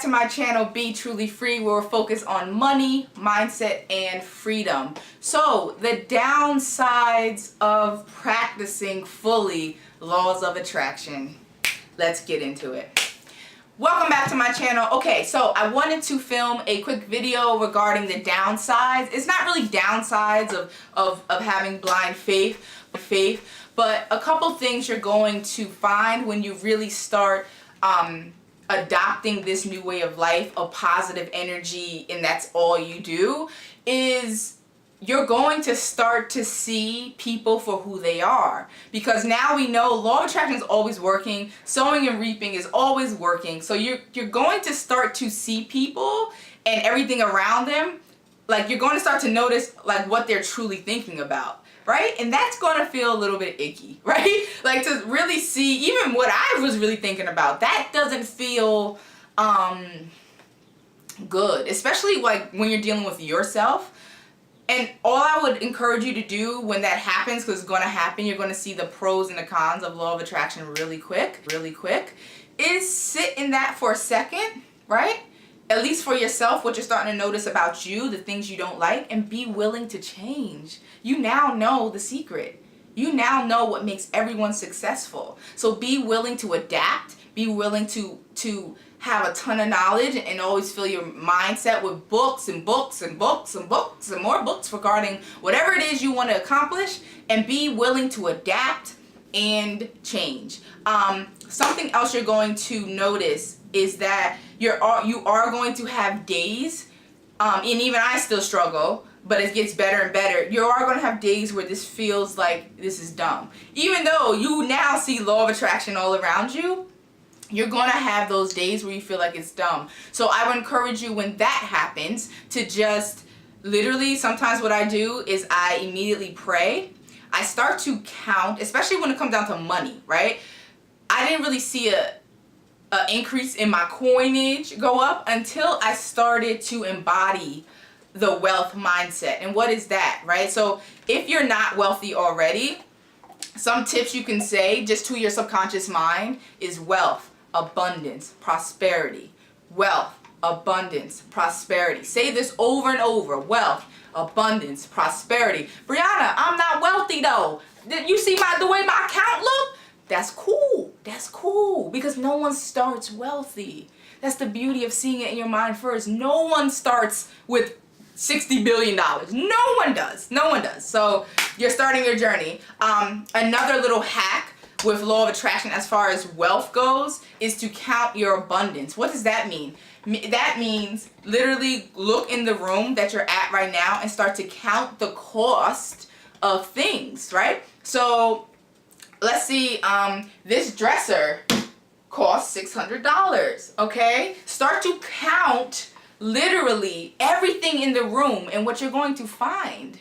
to my channel, Be Truly Free, where we're focused on money, mindset, and freedom. So, the downsides of practicing fully laws of attraction. Let's get into it. Welcome back to my channel. Okay, so I wanted to film a quick video regarding the downsides. It's not really downsides of having blind faith, but a couple things you're going to find when you really start adopting this new way of life, a positive energy, and that's all you do, is you're going to start to see people for who they are. Because now we know law of attraction is always working, sowing and reaping is always working. So you're going to start to see people and everything around them, like you're going to start to notice like what they're truly thinking about. Right? And that's going to feel a little bit icky, right? Like to really see even what I was really thinking about, that doesn't feel good, especially like when you're dealing with yourself. And all I would encourage you to do when that happens, because it's going to happen, you're going to see the pros and the cons of law of attraction really quick, is sit in that for a second, right? At least for yourself, what you're starting to notice about you, the things you don't like, and be willing to change. You now know the secret. You now know what makes everyone successful. So be willing to adapt. Be willing to have a ton of knowledge and always fill your mindset with books and books and books and books and more books regarding whatever it is you want to accomplish, and be willing to adapt and change. Something else you're going to notice is that you are going to have days, and even I still struggle, but it gets better and better. You are going to have days where this feels like this is dumb. Even though you now see law of attraction all around you, you're going to have those days where you feel like it's dumb. So I would encourage you when that happens to just literally, sometimes what I do is I immediately pray. I start to count, especially when it comes down to money, right? I didn't really see a increase in my coinage go up until I started to embody the wealth mindset. And what is that, right? So if you're not wealthy already, some tips you can say just to your subconscious mind is wealth, abundance, prosperity. Wealth, abundance, prosperity. Say this over and over. Wealth, abundance, prosperity. Brianna, I'm not wealthy though. Did you see the way my account look? That's cool. That's cool. Because no one starts wealthy. That's the beauty of seeing it in your mind first. No one starts with $60 billion. No one does. No one does. So you're starting your journey. Another little hack with law of attraction as far as wealth goes is to count your abundance. What does that mean? That means literally look in the room that you're at right now and start to count the cost of things, right? So let's see, this dresser costs $600, okay? Start to count literally everything in the room, and what you're going to find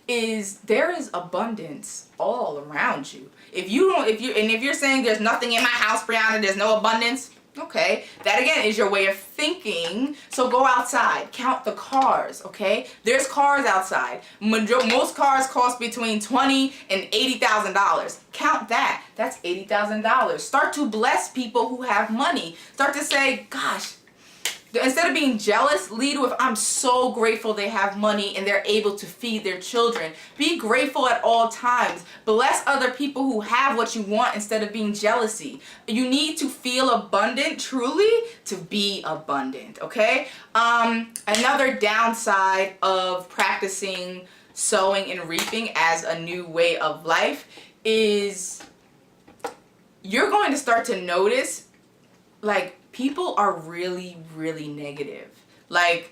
is there is abundance all around you. If you're saying there's nothing in my house, Brianna, there's no abundance, okay, that again is your way of thinking. So go outside, count the cars, okay? There's cars outside. Most cars cost between $20,000 and $80,000. Count that. That's $80,000. Start to bless people who have money. Start to say, gosh, instead of being jealous, lead with, I'm so grateful they have money and they're able to feed their children. Be grateful at all times. Bless other people who have what you want instead of being jealousy. You need to feel abundant truly to be abundant, okay? Another downside of practicing sowing and reaping as a new way of life is you're going to start to notice like people are really, really negative. Like,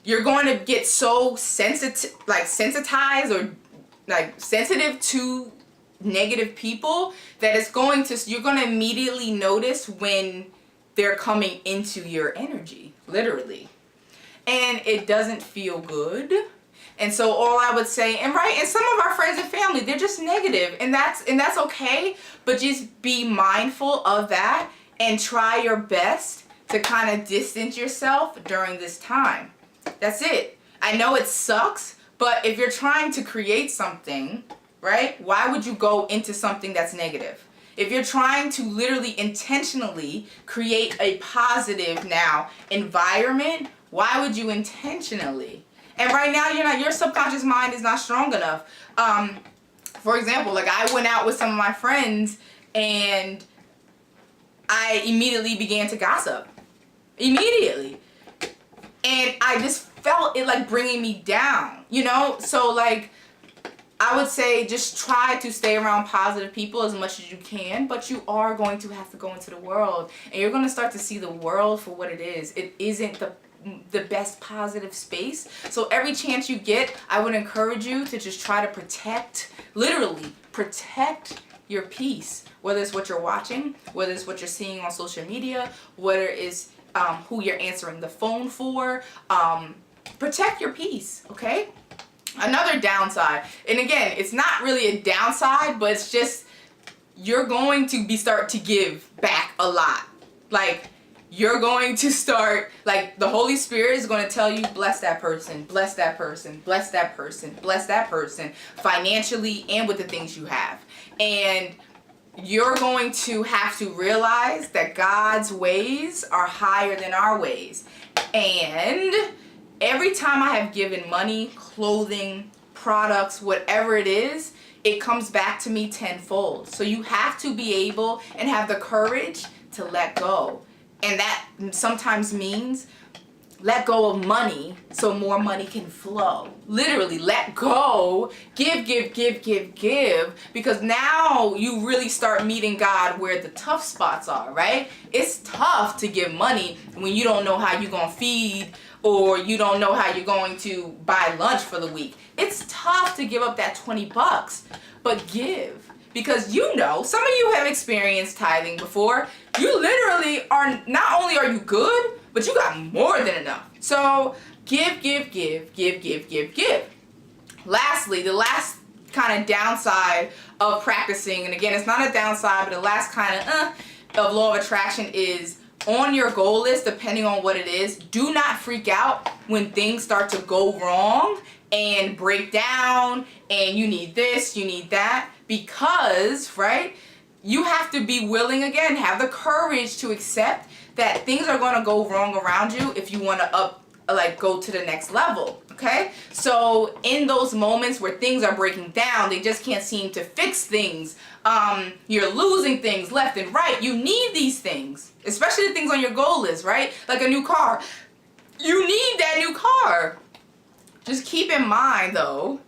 you're going to get so sensitized or like sensitive to negative people that you're going to immediately notice when they're coming into your energy, literally. And it doesn't feel good. And so all I would say, and some of our friends and family, they're just negative, and that's okay, but just be mindful of that. And try your best to kind of distance yourself during this time. That's it. I know it sucks, but if you're trying to create something, right, why would you go into something that's negative? If you're trying to literally intentionally create a positive now environment, why would you intentionally? And right now your subconscious mind is not strong enough. For example, like I went out with some of my friends and I immediately began to gossip. Immediately. And I just felt it like bringing me down, you know? So like, I would say just try to stay around positive people as much as you can, but you are going to have to go into the world and you're going to start to see the world for what it is. It isn't the best positive space. So every chance you get, I would encourage you to just try to protect, literally protect your peace, whether it's what you're watching, whether it's what you're seeing on social media, whether it's who you're answering the phone for. Protect your peace, okay? Another downside, and again, it's not really a downside, but it's just you're going to start to give back a lot. Like, you're going to start, like, the Holy Spirit is going to tell you, bless that person, bless that person, bless that person, bless that person, financially and with the things you have. And you're going to have to realize that God's ways are higher than our ways. And every time I have given money, clothing, products, whatever it is, it comes back to me tenfold. So you have to be able and have the courage to let go. And that sometimes means let go of money so more money can flow. Literally, let go. Give, because now you really start meeting God where the tough spots are, right? It's tough to give money when you don't know how you're going to feed or you don't know how you're going to buy lunch for the week. It's tough to give up that 20 bucks, but give. Because you know, some of you have experienced tithing before. You literally are, not only are you good, but you got more than enough. So give. Lastly, the last kind of downside of practicing, and again, it's not a downside, but the last kind of law of attraction is on your goal list, depending on what it is, do not freak out when things start to go wrong and break down and you need this, you need that, because, right, you have to be willing, again, have the courage to accept that things are going to go wrong around you if you want to go to the next level. Okay, so in those moments where things are breaking down, they just can't seem to fix things, you're losing things left and right. You need these things, especially the things on your goal list, right? Like a new car. You need that new car. Just keep in mind, though,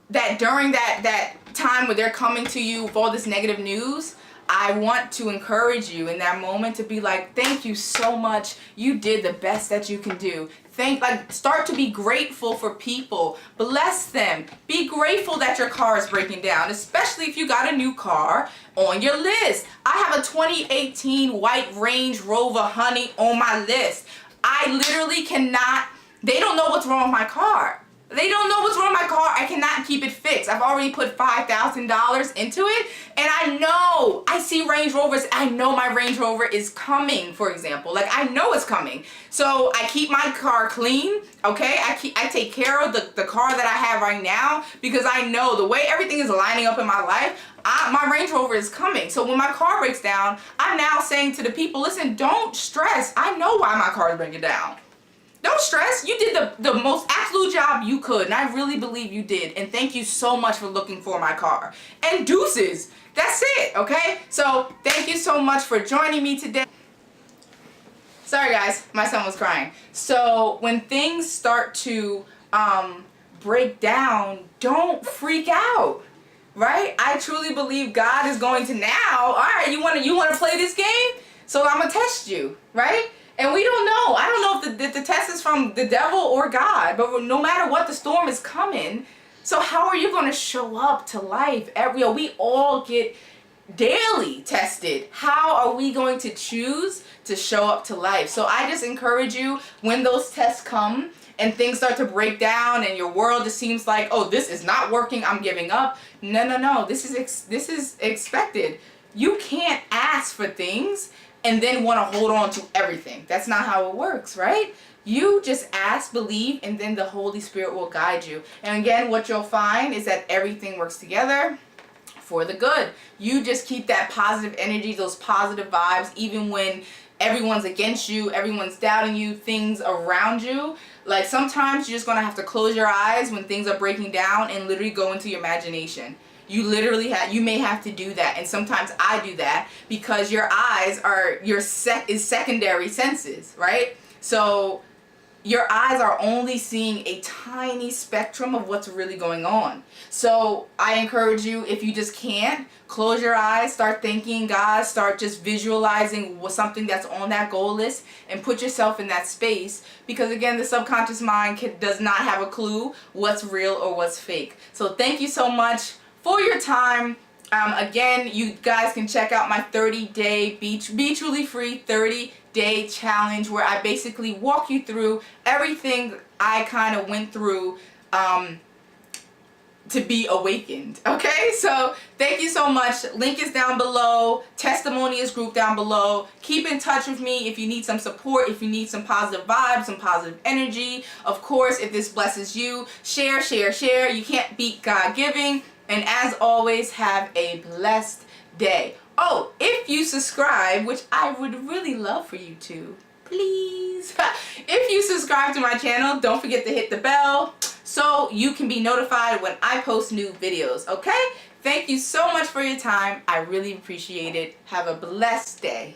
that during that time where they're coming to you with all this negative news, I want to encourage you in that moment to be like, thank you so much. You did the best that you can do. Start to be grateful for people. Bless them. Be grateful that your car is breaking down, especially if you got a new car on your list. I have a 2018 white Range Rover Honey on my list. I literally cannot, they don't know what's wrong with my car. They don't know what's wrong with my car. I cannot keep it fixed. I've already put $5,000 into it. And I see Range Rovers. I know my Range Rover is coming, for example. Like, I know it's coming. So I keep my car clean, okay? I take care of the car that I have right now because I know the way everything is lining up in my life, my Range Rover is coming. So when my car breaks down, I'm now saying to the people, listen, don't stress. I know why my car is breaking down. Don't stress. You did the most absolute job you could, and I really believe you did. And thank you so much for looking for my car. And deuces. That's it, okay? So thank you so much for joining me today. Sorry, guys. My son was crying. So when things start to break down, don't freak out, right? I truly believe God is going to now, all right, you want to play this game? So I'm going to test you, right? And we don't know. I don't know if the test is from the devil or God. But no matter what, the storm is coming. So how are you going to show up to life? We all get daily tested. How are we going to choose to show up to life? So I just encourage you, when those tests come and things start to break down and your world just seems like, oh, this is not working, I'm giving up. No. This is expected. You can't ask for things and then want to hold on to everything. That's not how it works, right? You just ask, believe, and then the Holy Spirit will guide you. And again, what you'll find is that everything works together for the good. You just keep that positive energy, those positive vibes, even when everyone's against you, everyone's doubting you, things around you. Like sometimes you're just gonna have to close your eyes when things are breaking down and literally go into your imagination. You literally you may have to do that, and sometimes I do that because your eyes are is secondary senses, right? So your eyes are only seeing a tiny spectrum of what's really going on. So I encourage you, if you just can't, close your eyes, start thanking God, start just visualizing something that's on that goal list, and put yourself in that space, because again, the subconscious mind does not have a clue what's real or what's fake. So thank you so much for your time. Again, you guys can check out my 30-day Be Truly Free 30-day challenge, where I basically walk you through everything I kind of went through to be awakened. Okay, so thank you so much. Link is down below. Testimonials group down below. Keep in touch with me if you need some support, if you need some positive vibes, some positive energy. Of course, if this blesses you, share, share, share. You can't beat God giving. And as always, have a blessed day. Oh, if you subscribe, which I would really love for you to, please. If you subscribe to my channel, don't forget to hit the bell so you can be notified when I post new videos, okay? Thank you so much for your time. I really appreciate it. Have a blessed day.